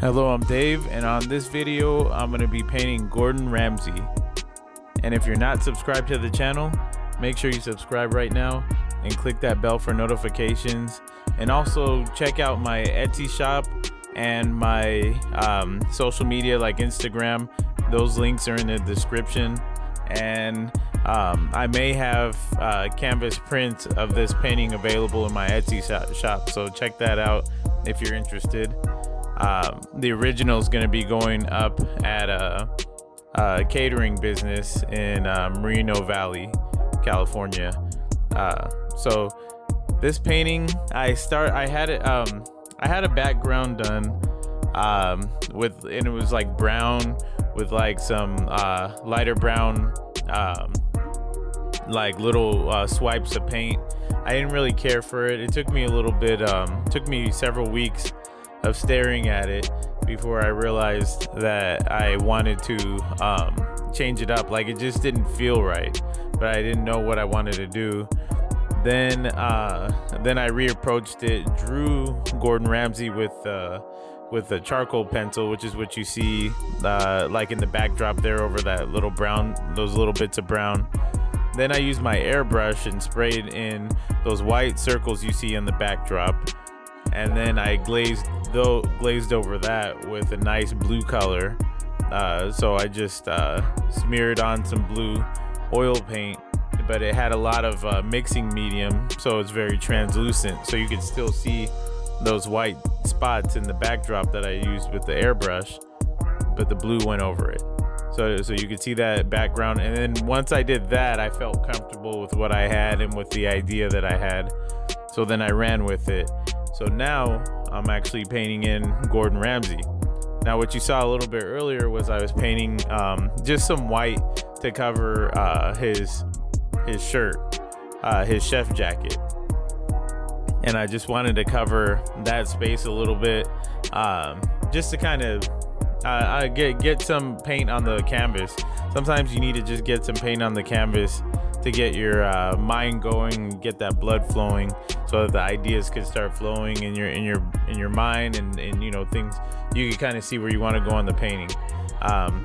Hello, I'm Dave, and on this video I'm going to be painting Gordon Ramsay. And if you're not subscribed to the channel, make sure you subscribe right now and click that bell for notifications, and also check out my Etsy shop and my social media like Instagram. Those links are in the description, and I may have canvas prints of this painting available in my Etsy shop, so check that out if you're interested. The original is going to be going up at a catering business in Moreno Valley, California. So this painting, I had a background done and it was like brown with like some lighter brown like little swipes of paint. I didn't really care for it. It took me a little bit, took me several weeks of staring at it before I realized that I wanted to change it up. Like, it just didn't feel right, but I didn't know what I wanted to do. Then I reapproached it, drew Gordon Ramsay with a charcoal pencil, which is what you see like in the backdrop there over that little brown, those little bits of brown. Then I used my airbrush and sprayed in those white circles you see in the backdrop, and then I glazed over that with a nice blue color. So I just smeared on some blue oil paint, but it had a lot of mixing medium, so it's very translucent, so you could still see those white spots in the backdrop that I used with the airbrush, but the blue went over it. So you could see that background. And then once I did that, I felt comfortable with what I had and with the idea that I had. So then I ran with it. So now I'm actually painting in Gordon Ramsay. Now what you saw a little bit earlier was I was painting just some white to cover his shirt, his chef jacket. And I just wanted to cover that space a little bit, just to kind of get some paint on the canvas. Sometimes you need to just get some paint on the canvas to get your mind going, get that blood flowing, so that the ideas could start flowing in your mind, and you know, things you can kind of see where you want to go on the painting.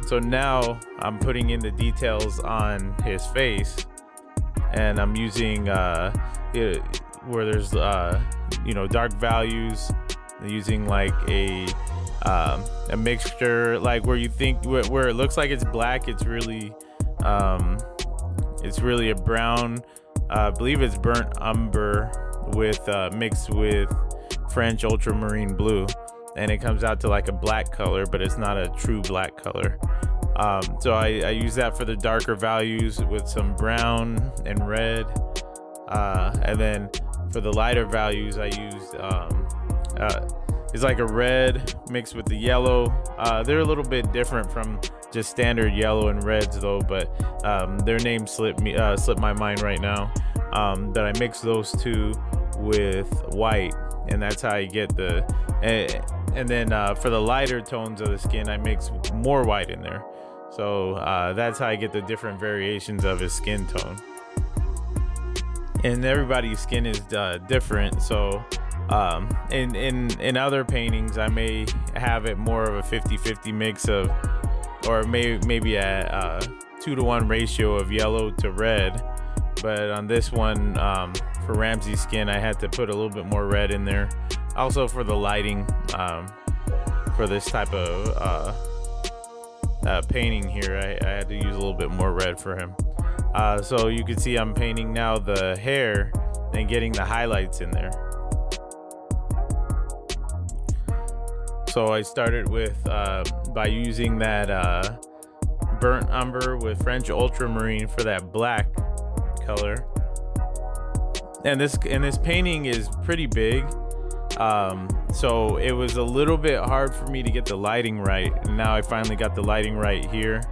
So now I'm putting in the details on his face, and I'm using where there's you know, dark values, using like a mixture, like where you think where it looks like it's black, it's really a brown, I believe it's burnt umber with mixed with French ultramarine blue, and it comes out to like a black color, but it's not a true black color. So I use that for the darker values with some brown and red, and then for the lighter values I used it's like a red mixed with the yellow. They're a little bit different from just standard yellow and reds though, but their name slipped my mind right now. But I mix those two with white, and that's how I get the and then for the lighter tones of the skin, I mix more white in there. So that's how I get the different variations of his skin tone. And everybody's skin is different, so in other paintings I may have it more of a 50-50 mix of, or maybe a 2-to-1 ratio of yellow to red, but on this one, for Ramsay's skin, I had to put a little bit more red in there. Also for the lighting, for this type of painting here, I had to use a little bit more red for him. So you can see I'm painting now the hair and getting the highlights in there. So I started with by using that burnt umber with French ultramarine for that black color. And this painting is pretty big, so it was a little bit hard for me to get the lighting right, and now I finally got the lighting right here.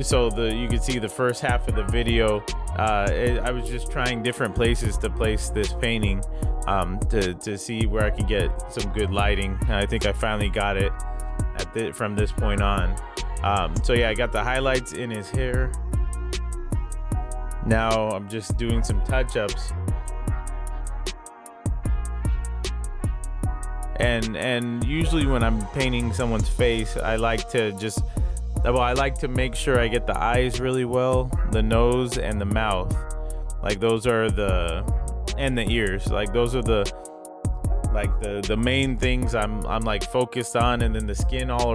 So you can see the first half of the video, I was just trying different places to place this painting to see where I could get some good lighting. And I think I finally got it from this point on. So yeah, I got the highlights in his hair. Now I'm just doing some touch-ups And usually when I'm painting someone's face, I like to make sure I get the eyes really well, the nose and the mouth. Like those are and the ears. Like those are the main things I'm like focused on, and then the skin all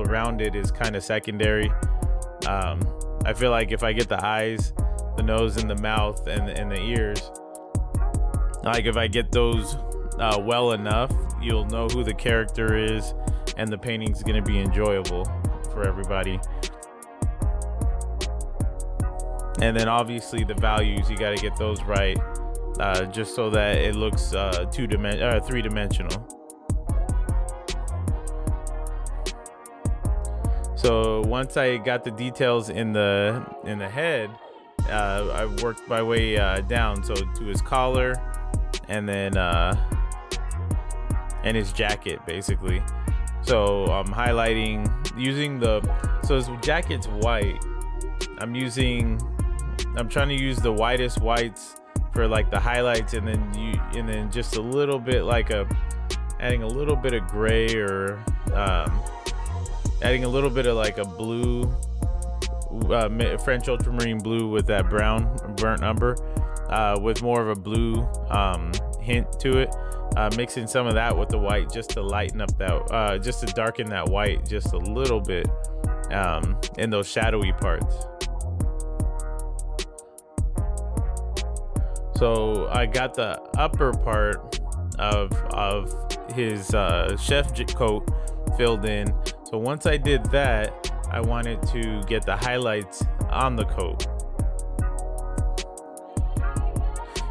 around it is kind of secondary. I feel like if I get the eyes, the nose and the mouth and the ears, like if I get those well enough, you'll know who the character is, and the painting's gonna be enjoyable for everybody. And then obviously the values, you got to get those right, just so that it looks three-dimensional. So once I got the details in the head, I worked my way down, so to his collar, and then and his jacket basically. So I'm highlighting using so his jacket's white. I'm trying to use the whitest whites for like the highlights, and then just a little bit adding a little bit of gray, or adding a little bit of like a blue, French ultramarine blue with that brown burnt umber, with more of a blue hint to it. Mixing some of that with the white just to lighten up that, just to darken that white just a little bit in those shadowy parts. So I got the upper part of his chef coat filled in. So once I did that, I wanted to get the highlights on the coat.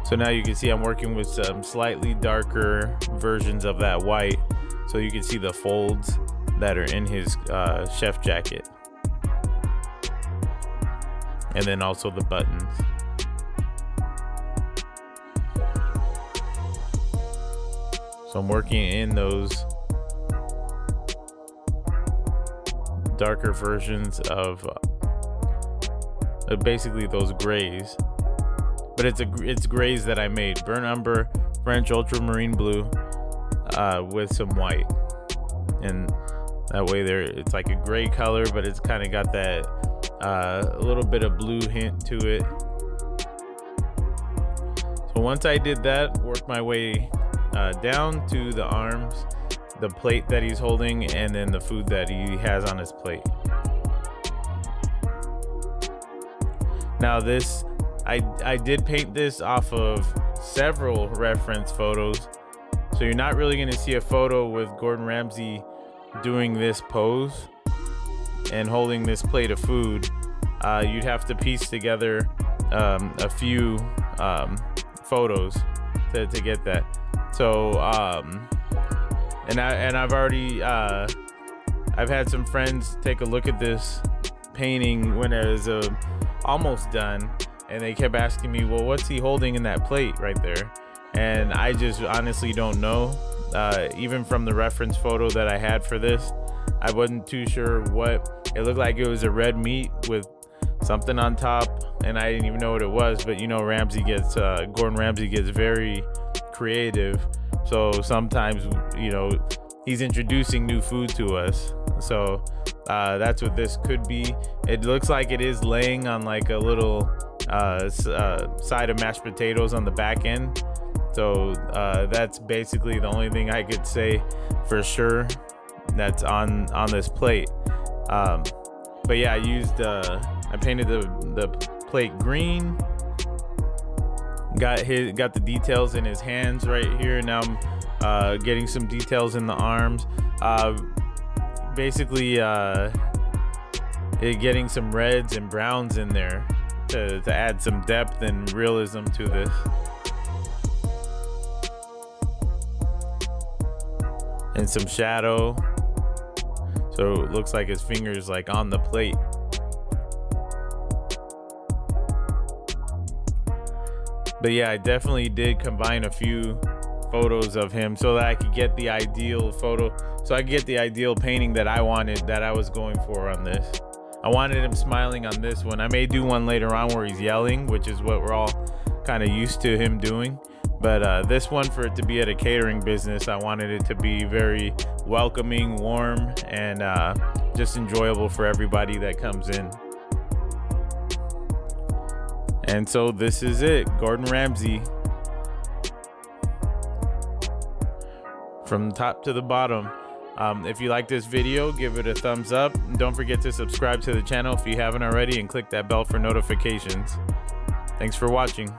So now you can see I'm working with some slightly darker versions of that white, so you can see the folds that are in his chef jacket, and then also the buttons. So I'm working in those darker versions of basically those grays, but it's grays that I made: burnt umber, French ultramarine blue, with some white, and that way it's like a gray color, but it's kind of got that a little bit of blue hint to it. So once I did that, worked my way down to the arms, the plate that he's holding, and then the food that he has on his plate. Now this, I did paint this off of several reference photos, so you're not really going to see a photo with Gordon Ramsay doing this pose and holding this plate of food. You'd have to piece together a few photos to get that. So and I've already I've had some friends take a look at this painting when it was almost done, and they kept asking me, well, what's he holding in that plate right there? And I just honestly don't know. Even from the reference photo that I had for this, I wasn't too sure what it looked like. It was a red meat with something on top, and I didn't even know what it was. But you know, Gordon Ramsay gets very creative, so sometimes, you know, he's introducing new food to us. So that's what this could be. It looks like it is laying on like a little side of mashed potatoes on the back end. So that's basically the only thing I could say for sure that's on this plate. But yeah, I painted the plate green. Got the details in his hands right here. Now I'm getting some details in the arms. Basically getting some reds and browns in there to add some depth and realism to this. And some shadow, so it looks like his fingers like on the plate. But yeah, I definitely did combine a few photos of him so that I could get the ideal photo, so I could get the ideal painting that I wanted, that I was going for on this. I wanted him smiling on this one. I may do one later on where he's yelling, which is what we're all kind of used to him doing. But this one, for it to be at a catering business, I wanted it to be very welcoming, warm, and just enjoyable for everybody that comes in. And so this is it, Gordon Ramsay. From top to the bottom. If you like this video, give it a thumbs up. And don't forget to subscribe to the channel if you haven't already, and click that bell for notifications. Thanks for watching.